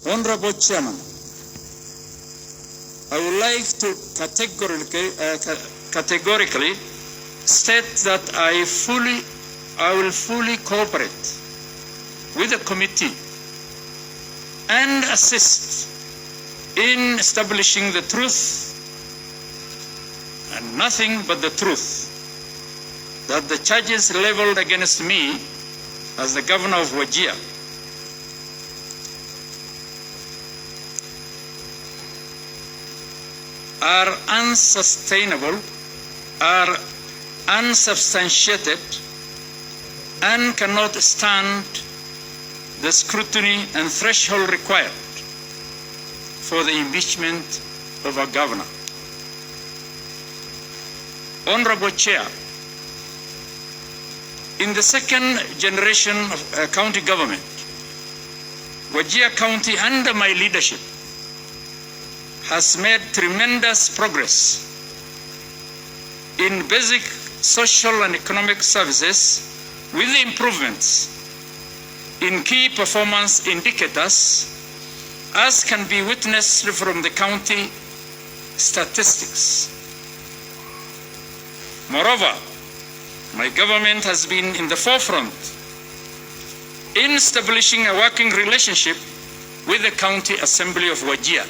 Honorable Chairman, I would like to categorically state that I will fully cooperate with the committee and assist in establishing the truth and nothing but the truth, that the charges leveled against me as the governor of Wajir are unsustainable, are unsubstantiated, and cannot stand the scrutiny and threshold required for the impeachment of a governor. Honorable Chair, in the second generation of county government, Wajir County under my leadership has made tremendous progress in basic social and economic services with improvements in key performance indicators, as can be witnessed from the county statistics. Moreover, my government has been in the forefront in establishing a working relationship with the County Assembly of Wajir.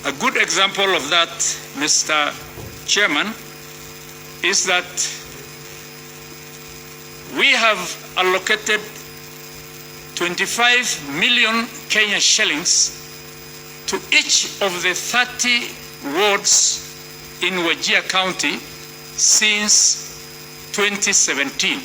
A good example of that, Mr. Chairman, is that we have allocated 25 million Kenyan shillings to each of the 30 wards in Wajir County since 2017.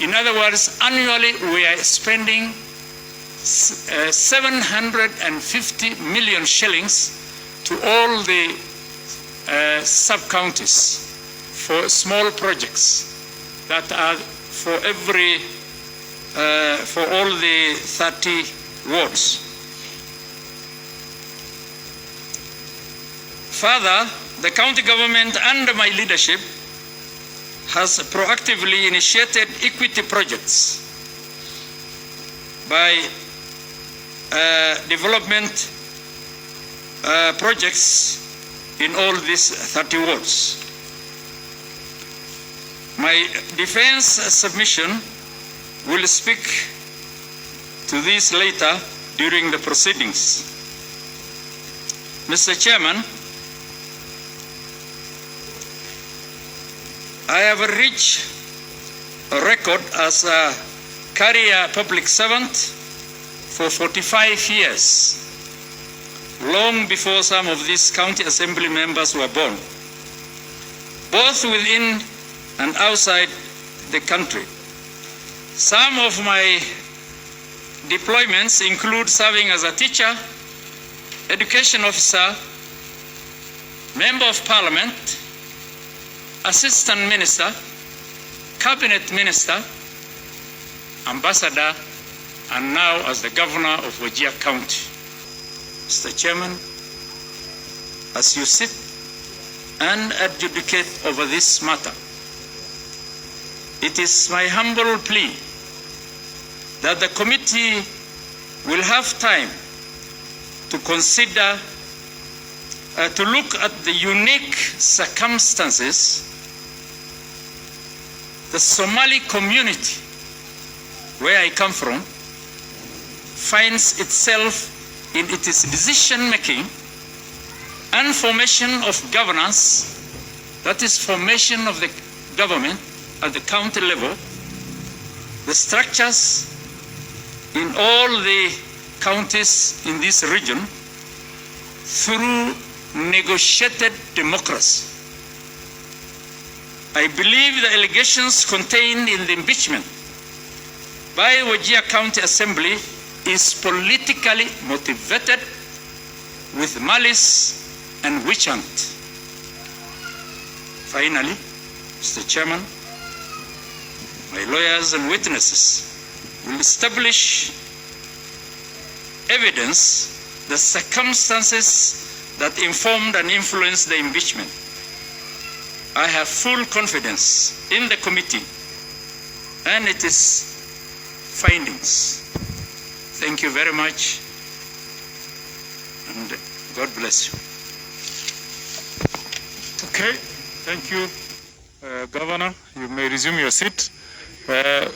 In other words, annually we are spending 750 million shillings to all the sub-counties for small projects that are for all the 30 wards. Further, the county government under my leadership has proactively initiated equity projects by development projects in all these 30 wards. My defense submission will speak to this later during the proceedings. Mr. Chairman, I have a rich record as a career public servant for 45 years, long before some of these county assembly members were born, both within and outside the country. Some of my deployments include serving as a teacher, education officer, member of parliament, assistant minister, cabinet minister, ambassador, and now as the governor of Wajir County. Mr. Chairman, as you sit and adjudicate over this matter, it is my humble plea that the committee will have time to consider, to look at the unique circumstances the Somali community, where I come from, finds itself in its decision-making and formation of governance, that is formation of the government at the county level, the structures in all the counties in this region through negotiated democracy. I believe the allegations contained in the impeachment by Wajir County Assembly is politically motivated with malice and witch hunt. Finally, Mr. Chairman, my lawyers and witnesses will establish evidence, the circumstances that informed and influenced the impeachment. I have full confidence in the committee and its findings. Thank you very much, and God bless you. Okay, thank you, Governor. You may resume your seat.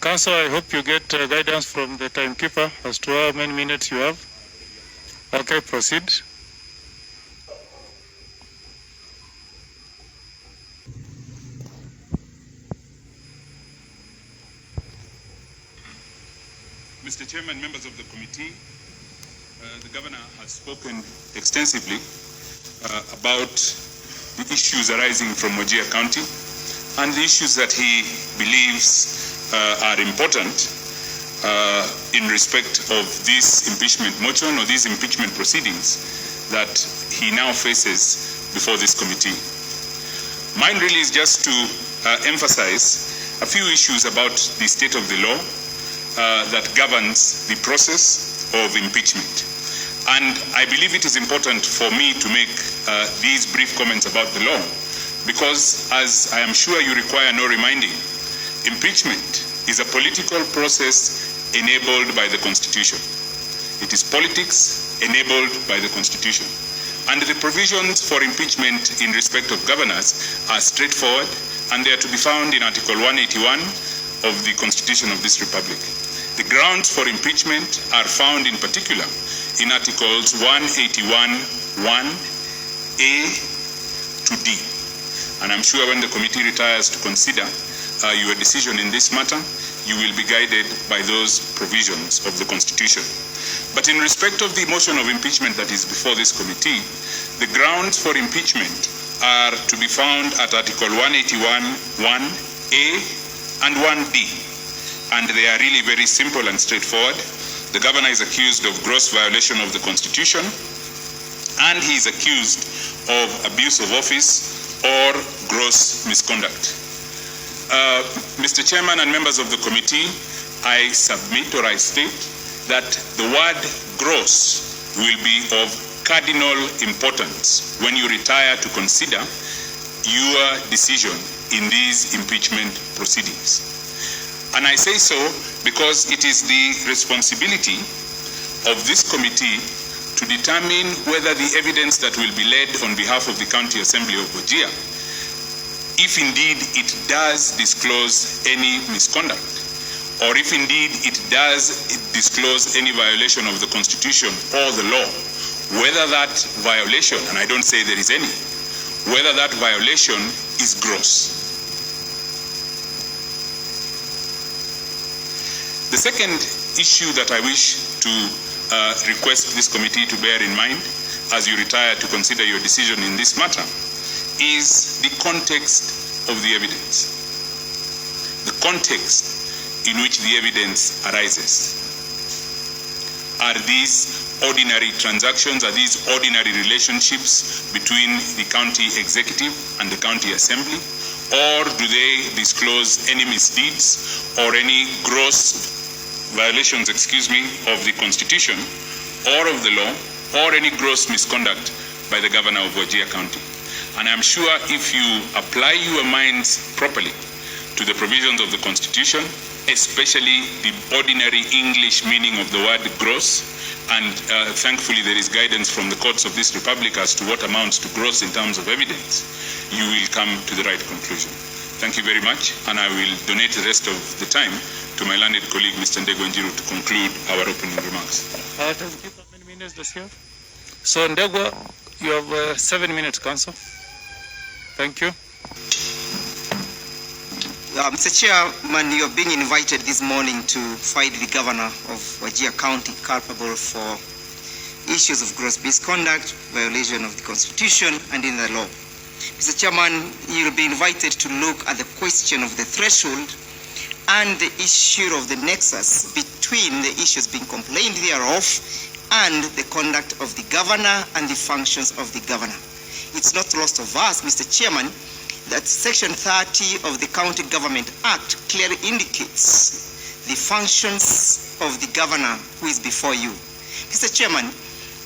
Council, I hope you get guidance from the timekeeper as to how many minutes you have. Okay, proceed. Mr. Chairman, members of the committee, the Governor has spoken extensively about the issues arising from Wajir County and the issues that he believes are important in respect of this impeachment motion or these impeachment proceedings that he now faces before this committee. Mine really is just to emphasize a few issues about the state of the law that governs the process of impeachment. And I believe it is important for me to make these brief comments about the law because, as I am sure you require no reminding, impeachment is a political process enabled by the Constitution. It is politics enabled by the Constitution. And the provisions for impeachment in respect of governors are straightforward, and they are to be found in Article 181 of the Constitution of this Republic. The grounds for impeachment are found in particular in Articles 181, 1A to D. And I'm sure when the committee retires to consider your decision in this matter, you will be guided by those provisions of the Constitution. But in respect of the motion of impeachment that is before this committee, the grounds for impeachment are to be found at Article 181, 1A and 1D. And they are really very simple and straightforward. The governor is accused of gross violation of the Constitution, and he is accused of abuse of office or gross misconduct. Mr. Chairman and members of the committee, I submit or I state that the word gross will be of cardinal importance when you retire to consider your decision in these impeachment proceedings. And I say so because it is the responsibility of this committee to determine whether the evidence that will be led on behalf of the County Assembly of Wajir, if indeed it does disclose any misconduct, or if indeed it does disclose any violation of the Constitution or the law, whether that violation, and I don't say there is any, whether that violation is gross. The second issue that I wish to request this committee to bear in mind as you retire to consider your decision in this matter is the context of the evidence. The context in which the evidence arises. Are these ordinary transactions, are these ordinary relationships between the county executive and the county assembly? Or do they disclose any misdeeds or any gross violations, of the Constitution or of the law, or any gross misconduct by the governor of Wajir County? And I'm sure if you apply your minds properly to the provisions of the Constitution, especially the ordinary English meaning of the word gross, and thankfully there is guidance from the courts of this republic as to what amounts to gross in terms of evidence, you will come to the right conclusion. Thank you very much, and I will donate the rest of the time to my learned colleague, Mr. Wajir, to conclude our opening remarks. How many minutes does he have? So, Ndegwa, you have 7 minutes, Council. Thank you. Mr. Chairman, you are being invited this morning to find the governor of Wajir County culpable for issues of gross misconduct, violation of the Constitution and in the law. Mr. Chairman, you will be invited to look at the question of the threshold and the issue of the nexus between the issues being complained thereof and the conduct of the governor and the functions of the governor. It's not lost of us, Mr. Chairman, that Section 30 of the County Government Act clearly indicates the functions of the governor who is before you. Mr. Chairman,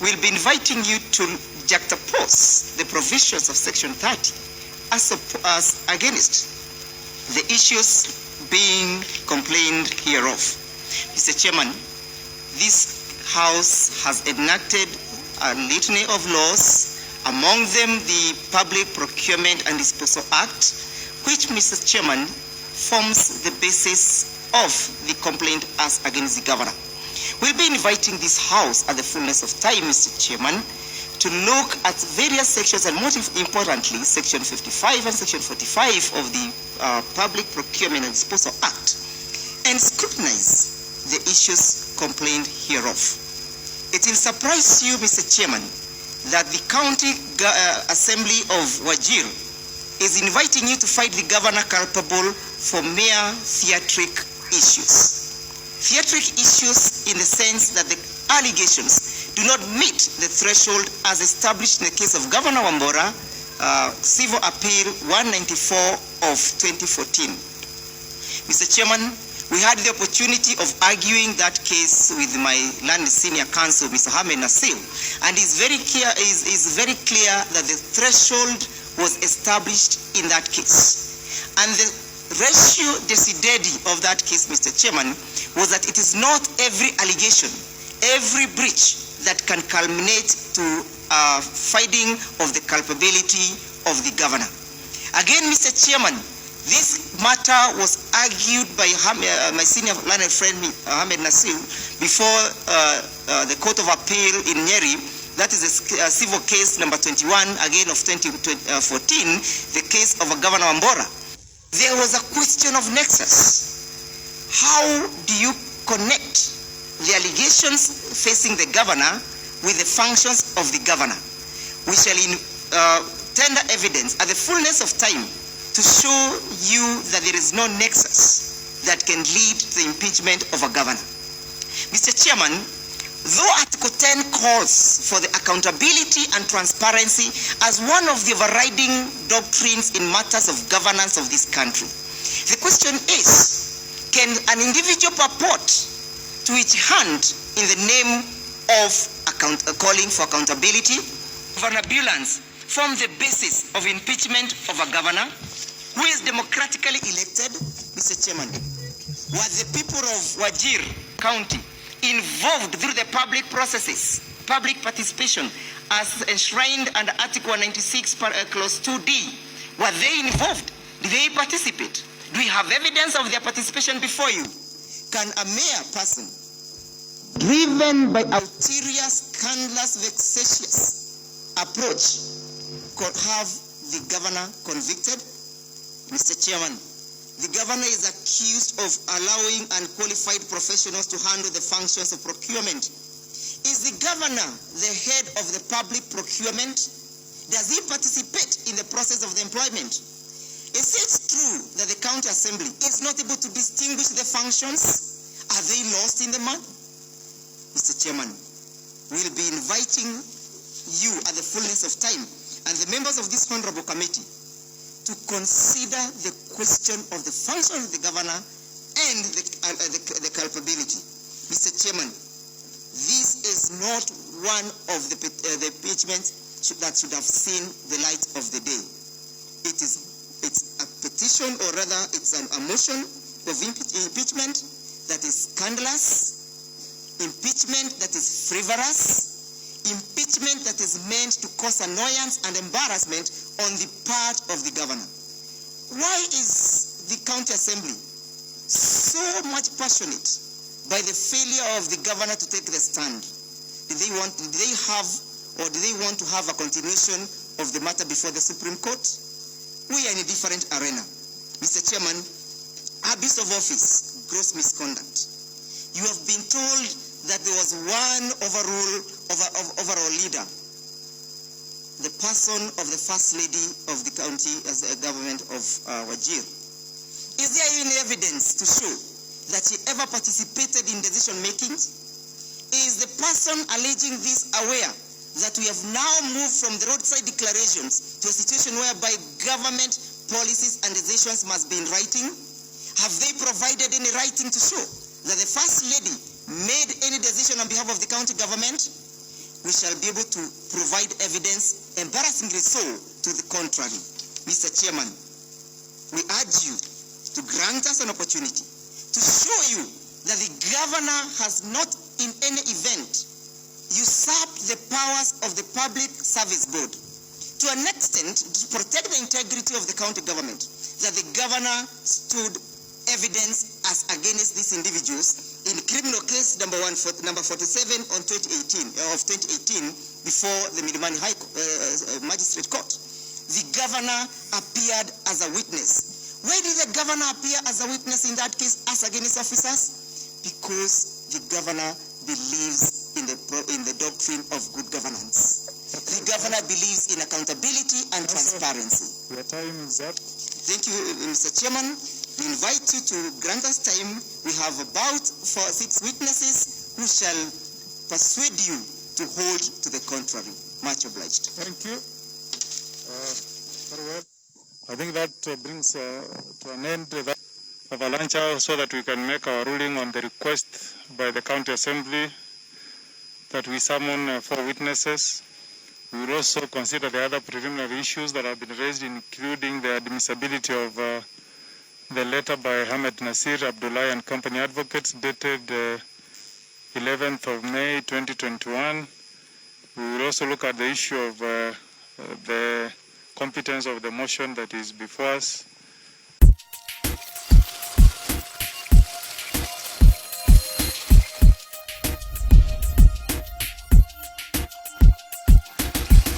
we'll be inviting you to juxtapose the provisions of Section 30 as against the issues being complained hereof. Mr. Chairman, this House has enacted a litany of laws, among them the Public Procurement and Disposal Act, which, Mr. Chairman, forms the basis of the complaint as against the governor. We'll be inviting this House at the fullness of time, Mr. Chairman, to look at various sections, and most importantly, Section 55 and Section 45 of the Public Procurement and Disposal Act, and scrutinize the issues complained hereof. It will surprise you, Mr. Chairman, that the County Assembly of Wajir is inviting you to fight the governor culpable for mere theatric issues. Theatric issues in the sense that the allegations do not meet the threshold as established in the case of Governor Wambora, Civil Appeal 194 of 2014. Mr. Chairman, we had the opportunity of arguing that case with my land senior counsel, Mr. Ahmed Nasir, and it's very clear that the threshold was established in that case. And the ratio decidedi of that case, Mr. Chairman, was that it is not every allegation, every breach that can culminate to finding of the culpability of the governor. Again, Mr. Chairman, this matter was argued by my senior learned friend Ahmed Nasir before the Court of Appeal in Nyeri. That is a civil case number 21, again of 2014, the case of Governor Wambora. There was a question of nexus. How do you connect the allegations facing the governor with the functions of the governor? We shall tender evidence at the fullness of time to show you that there is no nexus that can lead to the impeachment of a governor. Mr. Chairman, though Article 10 calls for the accountability and transparency as one of the overriding doctrines in matters of governance of this country, the question is, can an individual purport to each hand in the name of calling for accountability? Governability form the basis of impeachment of a governor who is democratically elected. Mr. Chairman, were the people of Wajir County involved through the public processes, public participation, as enshrined under Article 96, Clause 2D? Were they involved? Did they participate? Do we have evidence of their participation before you? Can a mere person, driven by ulterior, scandalous, vexatious approach, could have the governor convicted? Mr. Chairman, the governor is accused of allowing unqualified professionals to handle the functions of procurement. Is the governor the head of the public procurement? Does he participate in the process of the employment? Is it true that the county assembly is not able to distinguish the functions? Are they lost in the mud? Mr. Chairman, we'll be inviting you at the fullness of time and the members of this honorable committee to consider the question of the function of the governor and the culpability. Mr. Chairman, this is not one of the impeachments that should have seen the light of the day. It's a petition, or rather it's a motion of impeachment that is scandalous, impeachment that is frivolous, impeachment that is meant to cause annoyance and embarrassment on the part of the governor. Why is the county assembly so much passionate by the failure of the governor to take the stand? Do they want to have a continuation of the matter before the Supreme Court? We are in a different arena. Mr. Chairman, abuse of office, gross misconduct. You have been told that there was one overall leader, the person of the First Lady of the county as a government of Wajir. Is there any evidence to show that he ever participated in decision making? Is the person alleging this aware that we have now moved from the roadside declarations to a situation whereby government policies and decisions must be in writing? Have they provided any writing to show that the First Lady made any decision on behalf of the county government? We shall be able to provide evidence, embarrassingly so, to the contrary. Mr. Chairman, we urge you to grant us an opportunity to show you that the governor has not in any event usurped the powers of the Public Service Board. To an extent, to protect the integrity of the county government, that the governor stood evidence as against these individuals in criminal case number 47 on 2018 before the Milimani Magistrate Court. The governor appeared as a witness. Why did the governor appear as a witness in that case as against officers? Because the governor believes in the doctrine of good governance. The governor believes in accountability and transparency. Your time is up. Thank you, Mr. Chairman. We invite you to grant us time. We have about 6 witnesses who shall persuade you to hold to the contrary. Much obliged. Thank you. Very well. I think that brings to an end the avalanche hour so that we can make our ruling on the request by the County Assembly that we summon 4 witnesses. We will also consider the other preliminary issues that have been raised, including the admissibility of the letter by Ahmed Nasir Abdullah and Company Advocates dated 11th of May 2021. We will also look at the issue of the competence of the motion that is before us.